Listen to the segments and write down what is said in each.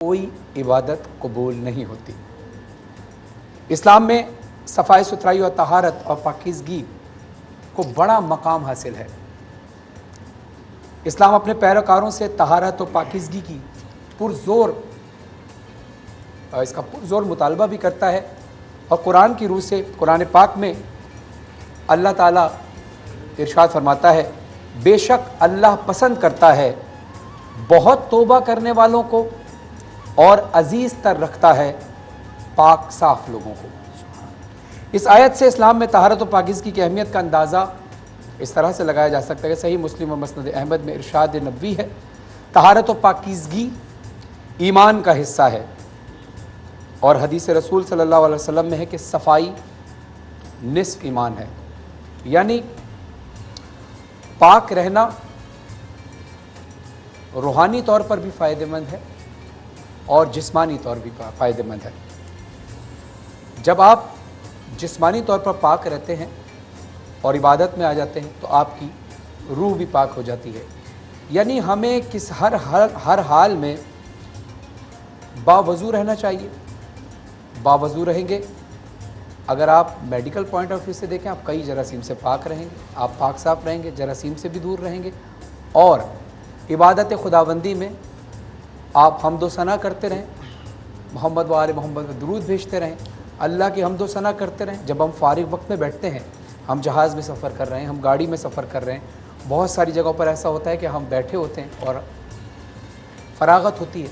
कोई इबादत कबूल नहीं होती। इस्लाम में सफाई सुथराई और तहारत और पाकीज़गी को बड़ा मकाम हासिल है। इस्लाम अपने पैरोकारों से तहारत और पाकीज़गी की इसका पुरज़ोर मुतालबा भी करता है और कुरान की रूह से कुरान पाक में अल्लाह ताला इरशाद फरमाता है, बेशक अल्लाह पसंद करता है बहुत तौबा करने वालों को और अजीज़ तर रखता है पाक साफ लोगों को। इस आयत से इस्लाम में तहारत और पाकीज़गी की अहमियत का अंदाज़ा इस तरह से लगाया जा सकता है कि सही मुस्लिम और मसनद अहमद में इरशाद नबवी है, तहारत और पाकीज़गी ईमान का हिस्सा है। और हदीस रसूल सल्लल्लाहु अलैहि वसल्लम में है कि सफाई निस्फ ईमान है, यानी पाक रहना रूहानी तौर पर भी फ़ायदेमंद है और जिस्मानी तौर भी फ़ायदेमंद है। जब आप जिस्मानी तौर पर पाक रहते हैं और इबादत में आ जाते हैं तो आपकी रूह भी पाक हो जाती है। यानी हमें हर हाल में बावज़ू रहना चाहिए। बावज़ू रहेंगे, अगर आप मेडिकल पॉइंट ऑफ व्यू से देखें, आप कई जरासीम से पाक रहेंगे, आप पाक साफ रहेंगे, जरासीम से भी दूर रहेंगे। और इबादत खुदाबंदी में आप हम्दो सना करते रहें, मोहम्मद व आले मोहम्मद में दुरूद भेजते रहें, अल्लाह की हम्दो सना करते रहें। जब हम फारिग वक्त में बैठते हैं, हम जहाज़ में सफ़र कर रहे हैं, हम गाड़ी में सफ़र कर रहे हैं, बहुत सारी जगहों पर ऐसा होता है कि हम बैठे होते हैं और फरागत होती है।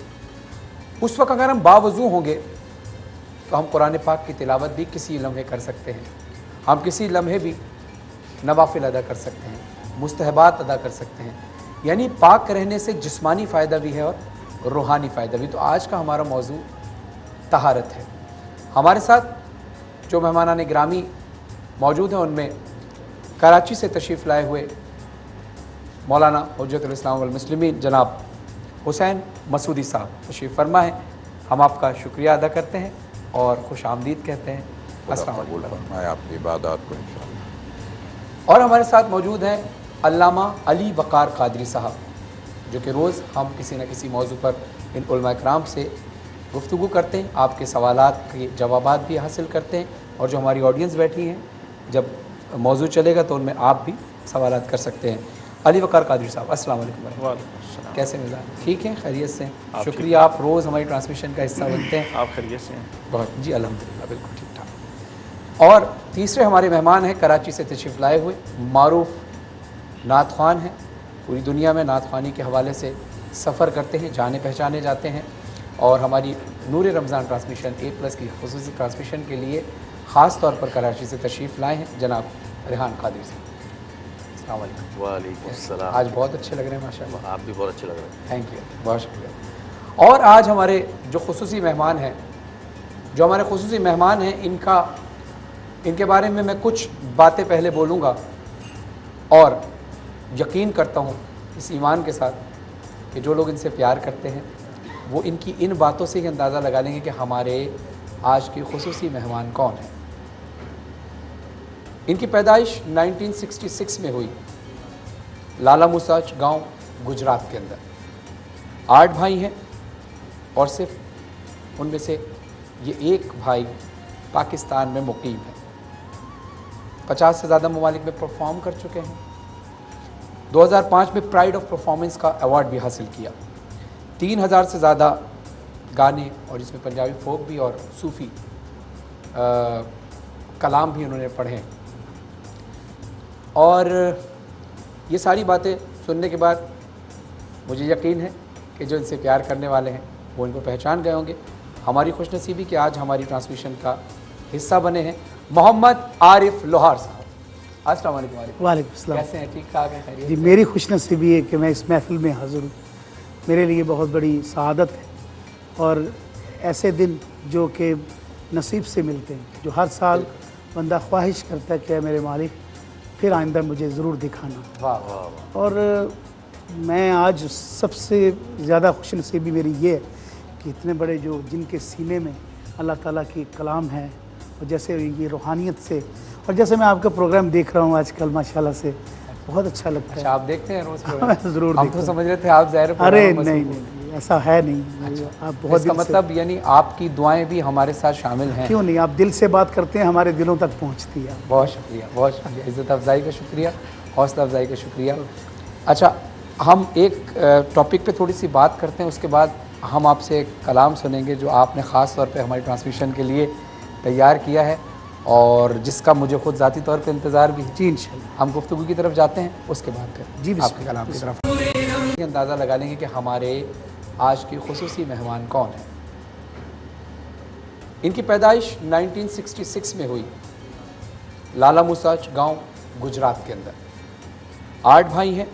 उस वक्त अगर हम बावज़ू होंगे तो हम कुरान पाक की तिलावत भी किसी लम्हे कर सकते हैं, हम किसी लम्हे भी नवाफिल अदा कर सकते हैं, मुस्तहबात अदा कर सकते हैं। यानी पाक रहने से जिस्मानी फ़ायदा भी है और रूहानी फ़ायदा भी। तो आज का हमारा मौजू तहारत है। हमारे साथ जो मेहमानान गिरामी मौजूद हैं उनमें कराची से तशरीफ़ लाए हुए मौलाना हुज्जतुल इस्लाम वल मुस्लिमीन जनाब हुसैन मसूदी साहब तशरीफ़ फरमा है। हम आपका शुक्रिया अदा करते हैं और खुश आमदीद कहते हैं। अस्सलाम वालेकुम। आपकी इबादत को इंशाअल्लाह। और हमारे साथ मौजूद हैं अल्लामा अली वक़ार क़ादरी साहब, जो कि रोज़ हम किसी न किसी मौजू पर इन उलमा इकराम से गुफ्तगू करते हैं, आपके सवालात के जवाबात भी हासिल करते हैं। और जो हमारी ऑडियंस बैठी हैं, जब मौजू चलेगा तो उनमें आप भी सवालात कर सकते हैं। अली वक़ार क़ादरी साहब, अस्सलाम वालेकुम। वालेकुम। कैसे मिजाज? ठीक हैं, खैरियत से? शुक्रिया, आप रोज़ हमारी ट्रांसमिशन का हिस्सा बनते हैं। आप खैरियत से हैं? बहुत जी, अल्हम्दुलिल्लाह, बिल्कुल ठीक ठाक। और तीसरे हमारे मेहमान हैं कराची से तशरीफ़ लाए हुए मारूफ नात ख़्वान हैं, पूरी दुनिया में नात ख़्वानी के हवाले से सफ़र करते हैं, जाने पहचाने जाते हैं। और हमारी नूर रमज़ान ट्रांसमिशन A+ की खुसूसी ट्रांसमिशन के लिए ख़ास तौर पर कराची से तशरीफ़ लाए हैं जनाब रेहान क़ादरी साहब। अस्सलाम वालेकुम। वालेकुम सलाम। आज बहुत अच्छे लग रहे हैं माशाअल्लाह। आप भी बहुत अच्छे लग रहे हैं। थैंक यू, बहुत शुक्रिया। और आज हमारे जो खुसूसी मेहमान हैं, इनके बारे में मैं कुछ बातें पहले बोलूँगा और यकीन करता हूँ इस ईमान के साथ कि जो लोग इनसे प्यार करते हैं वो इनकी इन बातों से ही अंदाज़ा लगा लेंगे कि हमारे आज के खुसूसी मेहमान कौन हैं। इनकी पैदाइश 1966 में हुई, लाला मुसाच गांव गुजरात के अंदर। 8 भाई हैं और सिर्फ उनमें से ये एक भाई पाकिस्तान में मुकीम है। 50 से ज़्यादा ममालिक में परफॉर्म कर चुके हैं। 2005 में प्राइड ऑफ परफॉर्मेंस का अवार्ड भी हासिल किया। 3000 से ज़्यादा गाने, और जिसमें पंजाबी फोक भी और सूफ़ी कलाम भी उन्होंने पढ़े। और ये सारी बातें सुनने के बाद मुझे यकीन है कि जो इनसे प्यार करने वाले हैं वो इनको पहचान गए होंगे। हमारी खुशनसीबी कि आज हमारी ट्रांसमिशन का हिस्सा बने हैं मोहम्मद आरिफ लोहार साहब। अस्सलाम वालेकुम। वालेकुम सलाम। कैसे हैं? ठीक ठाक है? खैरियत जी, से? मेरी खुशनसीबी है कि मैं इस महफ़िल में हाज़िर हूँ। मेरे लिए बहुत बड़ी सआदत है और ऐसे दिन जो कि नसीब से मिलते हैं, जो हर साल बंदा ख्वाहिश करता है कि मेरे मालिक फिर आइंदा मुझे ज़रूर दिखाना। वाह वाह वाह। और मैं आज सबसे ज़्यादा खुशनसीबी मेरी ये है कि इतने बड़े जो जिनके सीने में अल्लाह ताला की कलाम है, और जैसे ये रूहानियत से, और जैसे मैं आपका प्रोग्राम देख रहा हूँ आजकल माशाल्लाह से बहुत अच्छा लगता है। अच्छा, आप देखते हैं रोज़? ज़रूर। हम तो समझ रहे थे आप ज़ाहिर अरे नहीं, ऐसा है नहीं। अच्छा। आप बहुत इसका दिल से, मतलब यानी आपकी दुआएं भी हमारे साथ शामिल हैं। क्यों नहीं, आप दिल से बात करते हैं, हमारे दिलों तक पहुंचती है। बहुत शुक्रिया, बहुत शुक्रिया। इज़्ज़त अफजाई का शुक्रिया, हौसला अफजाई का शुक्रिया। अच्छा, हम एक टॉपिक पे थोड़ी सी बात करते हैं, उसके बाद हम आपसे एक कलाम सुनेंगे जो आपने ख़ास तौर पे हमारी ट्रांसमिशन के लिए तैयार किया है और जिसका मुझे खुद ज़ाती तौर पे इंतज़ार भी है। जी इंशाल्लाह। हम गुफ्तगू की तरफ जाते हैं, उसके बाद फिर जी आपके कलाम की तरफ अंदाज़ा लगा लेंगे कि हमारे आज की खुसूसी मेहमान कौन है। इनकी पैदाइश 1966 में हुई, लाला मुसाच गांव गुजरात के अंदर। 8 भाई हैं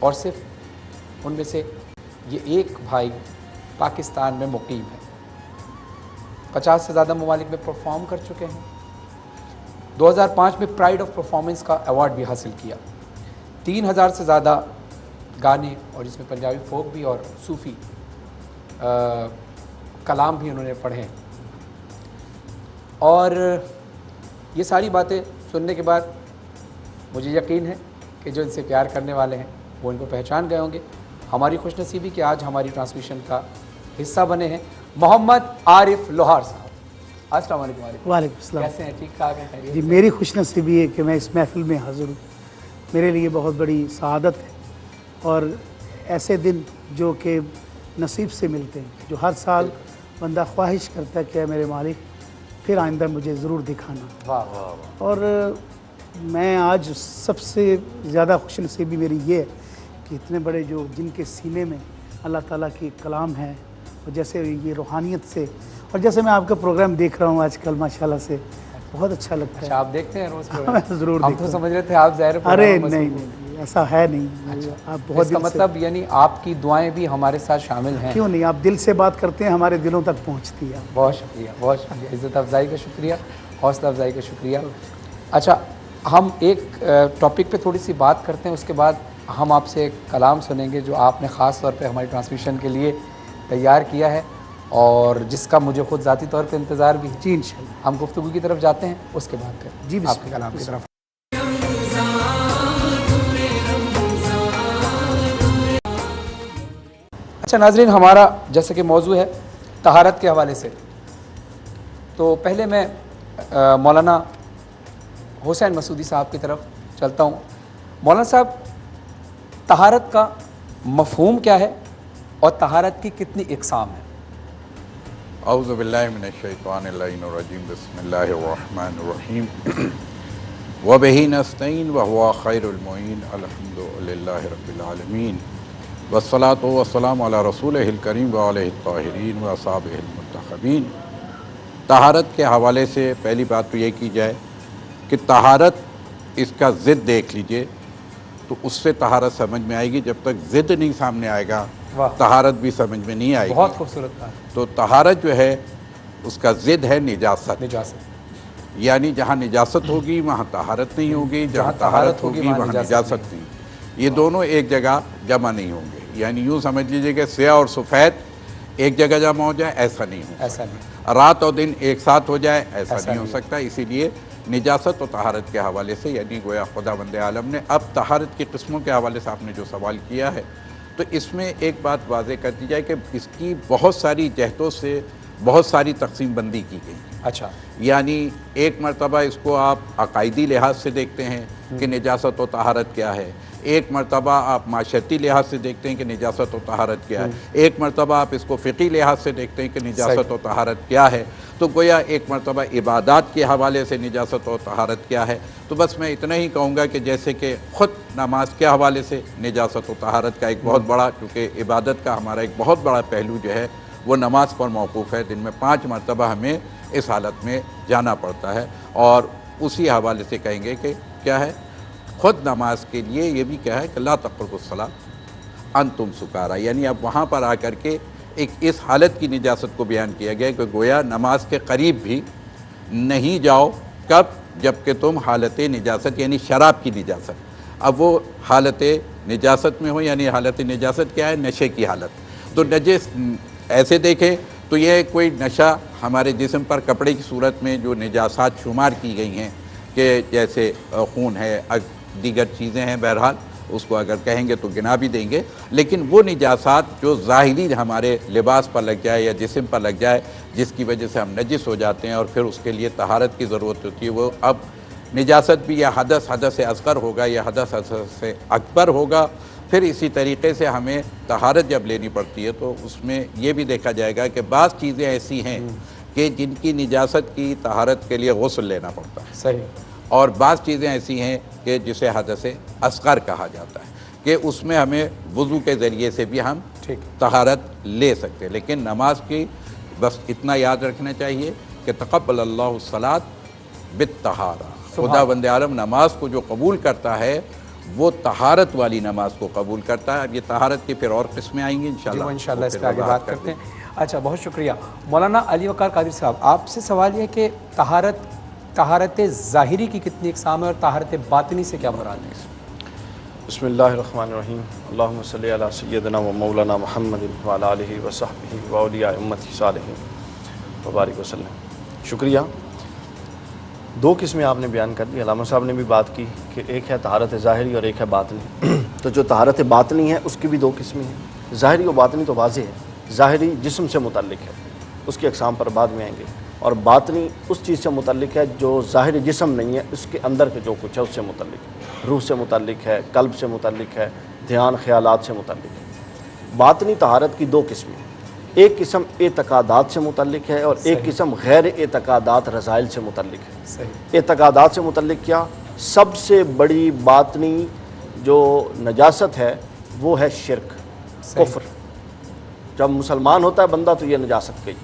और सिर्फ उनमें से ये एक भाई पाकिस्तान में मुकीम है। 50 से ज़्यादा ममालिक में परफॉर्म कर चुके हैं। 2005 में प्राइड ऑफ परफॉर्मेंस का अवार्ड भी हासिल किया। 3000 से ज़्यादा गाने और जिसमें पंजाबी फोक भी और सूफ़ी कलाम भी उन्होंने पढ़े हैं। और ये सारी बातें सुनने के बाद मुझे यकीन है कि जो इनसे प्यार करने वाले हैं वो इनको पहचान गए होंगे। हमारी खुशनसीबी कि आज हमारी ट्रांसमिशन का हिस्सा बने हैं मोहम्मद आरिफ लोहार साहब। अस्सलाम वालेकुम। वालेकुम अस्सलाम। कैसे हैं? ठीक ठाक हैं? खैरियत जी, से? मेरी खुशनसीबी है कि मैं इस महफिल में हाज़िर हूँ। मेरे लिए बहुत बड़ी सआदत है और ऐसे दिन जो कि नसीब से मिलते हैं, जो हर साल बंदा ख्वाहिश करता है कि मेरे मालिक फिर आइंदा मुझे ज़रूर दिखाना। वाह वाह वाह। और मैं आज सबसे ज़्यादा खुशनसीबी मेरी ये है कि इतने बड़े जो जिनके सीने में अल्लाह ताला की कलाम है और जैसे ये रूहानियत से, और जैसे मैं आपका प्रोग्राम देख रहा हूँ आजकल माशाल्लाह से बहुत अच्छा लगता अच्छा, है। आप देखते हैं रोज़ मैं ज़रूर हम देखता तो हूँ। समझ रहे थे आप ज़ाहिर अरे प्रोग्राम नहीं मशहूर नहीं, ऐसा है नहीं। आप बहुत इसका दिल से, मतलब यानी आपकी दुआएं भी हमारे साथ शामिल हैं। क्यों नहीं, आप दिल से बात करते हैं, हमारे दिलों तक पहुँचती है। बहुत शुक्रिया, बहुत शुक्रिया। इज़्ज़त अफजाई का शुक्रिया, हौसला अफजाई का शुक्रिया। अच्छा, हम एक टॉपिक पे थोड़ी सी बात करते हैं, उसके बाद हम आपसे एक कलाम सुनेंगे जो आपने ख़ास तौर पे हमारी ट्रांसमिशन के लिए तैयार किया है और जिसका मुझे खुद ज़ाती तौर पे इंतज़ार भी है। जी इंशाल्लाह। हम गुफ्तगू की तरफ जाते हैं, उसके बाद फिर जी, आपके कलाम की तरफ। अच्छा नाज़रीन, हमारा जैसे कि मौजू है तहारत के हवाले से, तो पहले मैं मौलाना हुसैन मसूदी साहब की तरफ चलता हूँ। मौलाना साहब, तहारत का मफ़हूम क्या है और तहारत की कितनी इक़साम है? औज़ु बिल्लाहि मिनश्शैतानिर्रजीम बिस्मिल्लाहिर्रहमानिर्रहीम व बिही नस्तईन व हुवा खैरुल मुईन अल्हम्दुलिल्लाहि रब्बिल आलमीन वस्सलातु वस्सलामु अला रसूलिहिल करीम व आलिहि ताहिरीन व असहाबिहिल मुंतखबीन। तहारत के हवाले से पहली बात तो ये की जाए कि तहारत, इसका ज़िद देख लीजिए तो उससे तहारत समझ में आएगी। जब तक ज़िद नहीं सामने आएगा तहारत भी समझ में नहीं आएगी। बहुत खूबसूरत बात। तो तहारत जो है उसका ज़िद है निजासत। निजासत, यानी जहाँ निजासत होगी वहाँ तहारत नहीं होगी, जहाँ तहारत होगी वहाँ निजासत नहीं। ये दोनों एक जगह जमा नहीं होंगे। यानी यूँ समझ लीजिए कि स्याह और सफ़ेद एक जगह जमा हो जाए, ऐसा नहीं हो। ऐसा नहीं। रात और दिन एक साथ हो जाए, ऐसा नहीं हो सकता। इसीलिए निजासत और तहारत के हवाले से, यानी गोया खुदावंद आलम ने अब तहारत की किस्मों के हवाले से आपने जो सवाल किया है, तो इसमें एक बात वाज़ेह कर दी जाए कि इसकी बहुत सारी जहतों से बहुत सारी तकसीम बंदी की गई। अच्छा, यानी एक मरतबा इसको आप अकायदी लिहाज से देखते हैं कि निजासत व तहारत क्या है, एक मरतबा आप माशरती लिहाज से देखते हैं कि निजासत व तहारत क्या है, एक मरतबा आप इसको फ़िक़ी लिहाज से देखते हैं कि निजासत व तहारत क्या है। तो गोया एक मरतबा इबादत के हवाले से निजासत व तहारत क्या है। तो बस मैं इतना ही कहूँगा कि जैसे कि ख़ुद नमाज के हवाले से निजासत व तहारत का एक बहुत बड़ा, क्योंकि इबादत का हमारा एक बहुत बड़ा पहलू जो है वो नमाज पर मौकूफ़ है। दिन में 5 मरतबा हमें इस हालत में जाना पड़ता है। और उसी हवाले से कहेंगे कि क्या है, ख़ुद नमाज के लिए ये भी क्या है कि ला तक़रबुस्सलात अंतुम सुकारा, यानी अब वहाँ पर आकर के एक इस हालत की निजासत को बयान किया गया कि गोया नमाज के करीब भी नहीं जाओ। कब? जबकि तुम हालत निजासत यानी शराब की निजासत, अब वो हालत निजासत में हो। यानी हालत निजासत क्या है? नशे की हालत। तो नजस ऐसे देखें तो ये कोई नशा हमारे जिस्म पर कपड़े की सूरत में जो निजासात शुमार की गई हैं कि जैसे खून है, दीगर चीज़ें हैं, बहरहाल उसको अगर कहेंगे तो गिना भी देंगे। लेकिन वो निजासात जो ज़ाहिरी हमारे लिबास पर लग जाए या जिस्म पर लग जाए, जिसकी वजह से हम नजिस हो जाते हैं और फिर उसके लिए तहारत की ज़रूरत होती है, वो अब निजासत भी या हदस असग़र होगा या हदस से अकबर होगा। फिर इसी तरीके से हमें तहारत जब लेनी पड़ती है तो उसमें ये भी देखा जाएगा कि बाज़ चीज़ें ऐसी हैं कि जिनकी निजासत की तहारत के लिए गुस्ल लेना पड़ता है, सही, और बाज़ चीज़ें ऐसी हैं कि जिसे हदस असग़र कहा जाता है कि उसमें हमें वज़ू के ज़रिए से भी हम ठीक, तहारत ले सकते हैं। लेकिन नमाज की बस इतना याद रखना चाहिए कि तक़ब्बल अल्लाहु सलात बित्तहारा, खुदावंद आलम नमाज को जो कबूल करता है वो तहारत वाली नमाज को कबूल करता है। अब ये तहारत की फिर और किस्में आएंगी इंशाल्लाह, इंशाल्लाह इस फिर पर आगे बात करते हैं। अच्छा, बहुत शुक्रिया मौलाना अली वक़ार कादिर साहब। आपसे सवाल ये कि तहारत ज़ाहिरी की कितनी इक़साम है और तहारत बातिनी से क्या मुराद है? बिस्मिल्लाहिर्रहमानिर्रहीम, अल्लाहुम्मा सल्लि अला सय्यदिना व मौलाना मुहम्मदिन व अला आलिहि व सहबिहि व औलिया उम्मती सालिहीन व बारिक वसल्लम। शुक्रिया। दो किस्में आपने बयान कर दी, अल्लामा साहब ने भी बात की कि एक है तहारत ज़ाहिरी और एक है बातनी। तो जो तहारत बातनी है उसकी भी दो किस्में हैं। ज़ाहिरी और बातनी तो वाज़ेह है, ज़ाहिरी जिस्म से मुतल्लिक है, उसकी अक़साम पर बाद में आएंगे, और बातनी उस चीज़ से मुतल्लिक है जो ज़ाहिरी जिस्म नहीं है, उसके अंदर के जो कुछ है उससे मुतल्लिक है, रूह से मुतल्लिक है, कल्ब से मुतल्लिक है, ध्यान ख्यालात से मुतल्लिक है। बातनी तहारत की दो किस्में, एक किस्म एतकादात से मुतल्लिक है और एक किस्म गैर एतकादात रज़ाइल से मुतल्लिक है। एतकादात से मुतल्लिक क्या? सबसे बड़ी बातनी जो नजासत है वो है शिरक, कुफ्र। जब मुसलमान होता है बंदा तो ये नजासत गई।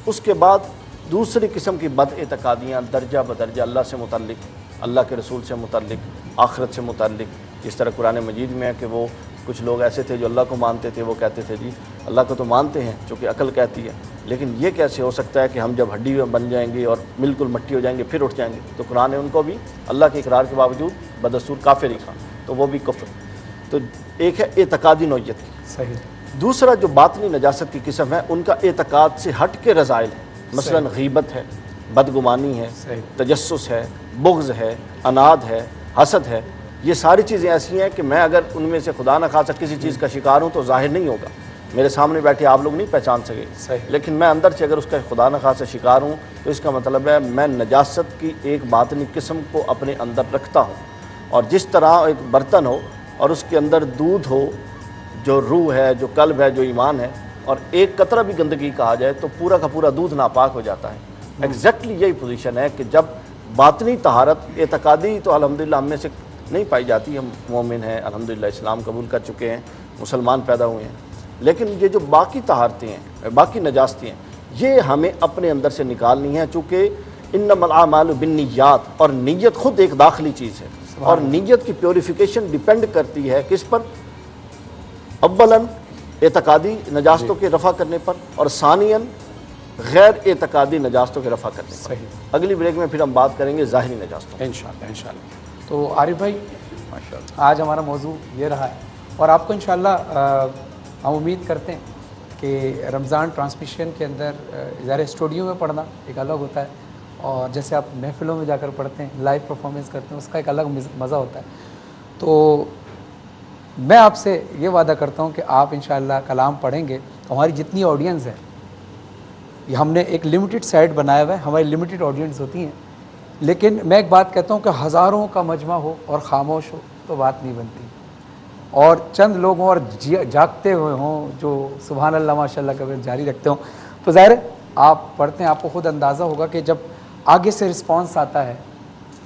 उसके बाद दूसरी किस्म की बद एतकादियाँ दर्जा बदर्जा अल्लाह से मुतल्लिक, अल्लाह के रसूल से मुतल्लिक, आखिरत से मुतल्लिक। जिस तरह कुरान मजीद में है कि वो कुछ लोग ऐसे थे जो अल्लाह को मानते थे, वो कहते थे जी अल्लाह को तो मानते हैं चूँकि अकल कहती है, लेकिन ये कैसे हो सकता है कि हम जब हड्डी बन जाएंगे और बिल्कुल मट्टी हो जाएंगे फिर उठ जाएंगे। तो कुरान ने उनको भी अल्लाह के इकरार के बावजूद बदस्तूर काफिर ही कहा, तो वो भी कुफ्र। तो एक है एतकादी नौयत की। सही। दूसरा जो बातनी नजासत की किस्म है उनका एतकाद से हट के रज़ाइल है, मसलन गीबत है, बदगुमानी है, तजस्सुस है, बुग़्ज़ है, अनाद है, हसद है। ये सारी चीज़ें ऐसी हैं कि मैं अगर उनमें से खुदा न खासा किसी चीज़ का शिकार हूँ तो ज़ाहिर नहीं होगा, मेरे सामने बैठे आप लोग नहीं पहचान सके, लेकिन मैं अंदर से अगर उसका खुदा न खासा शिकार हूँ तो इसका मतलब है मैं नजासत की एक बातनी किस्म को अपने अंदर रखता हूँ। और जिस तरह एक बर्तन हो और उसके अंदर दूध हो, जो रूह है, जो कल्ब है, जो ईमान है, और एक कतरा भी गंदगी कहा जाए तो पूरा का पूरा दूध नापाक हो जाता है। एग्जैक्टली यही पोजीशन है कि जब बातनी तहारत, एतकादी तो अल्हम्दुलिल्लाह हम में से नहीं पाई जाती, हम मोमिन हैं, अल्हम्दुलिल्लाह इस्लाम कबूल कर चुके हैं, मुसलमान पैदा हुए हैं, लेकिन ये जो बाकी तहारतें हैं, बाकी नजास्तें हैं, ये हमें अपने अंदर से निकालनी है। चूँकि इन्नमल आमालु बिन्नियात, और नीयत खुद एक दाखिली चीज़ है, और नीयत की प्योरिफिकेशन डिपेंड करती है किस पर? अव्वलन एतकादी नजास्तों के रफ़ा करने पर, और सानियन गैर एतकादी नजास्तों के रफ़ा करने पर। अगली ब्रेक में फिर हम बात करेंगे ज़ाहिरी नजास्तों। इंशाल्लाह। तो आरिफ भाई, आज हमारा मौजू ये रहा है, और आपको इंशाल्लाह हम उम्मीद करते हैं कि रमज़ान ट्रांसमिशन के अंदर ज़ाहिर स्टूडियो में पढ़ना एक अलग होता है, और जैसे आप महफ़िलों में जाकर पढ़ते हैं, लाइव परफॉर्मेंस करते हैं, उसका एक अलग मज़ा होता है। तो मैं आपसे ये वादा करता हूँ कि आप इंशाल्लाह कलाम पढ़ेंगे तो हमारी जितनी ऑडियंस है, ये हमने एक लिमिटेड साइट बनाया हुआ है, हमारी लिमिटेड ऑडियंस होती हैं, लेकिन मैं एक बात कहता हूँ कि हज़ारों का मजमा हो और ख़ामोश हो तो बात नहीं बनती, और चंद लोग हों और जागते हुए हों जो सुभान अल्लाह माशाल्लाह कभी जारी रखते हों, तो ज़ाहिर है आप पढ़ते हैं, आपको ख़ुद अंदाज़ा होगा कि जब आगे से रिस्पॉन्स आता है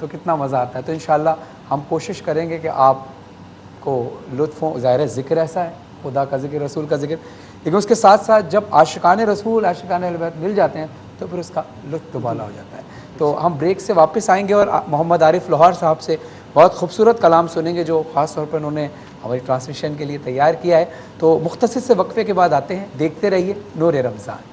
तो कितना मज़ा आता है। तो इंशाल्लाह हम कोशिश करेंगे कि आपको लुत्फ़ हो। ज़ाहिर है ज़िक्र ऐसा है, खुदा का ज़िक्र, रसूल का ज़िक्र, लेकिन उसके साथ साथ जब आशिकाने रसूल, आशिकाने अहले बैत मिल जाते हैं तो फिर उसका लुत्फ़ दुबाला हो जाता है। तो हम ब्रेक से वापस आएंगे और मोहम्मद आरिफ लोहार साहब से बहुत खूबसूरत कलाम सुनेंगे जो ख़ास तौर पर उन्होंने हमारी ट्रांसमिशन के लिए तैयार किया है। तो मुख्तसर से वक्फे के बाद आते हैं, देखते रहिए नूर रमज़ान।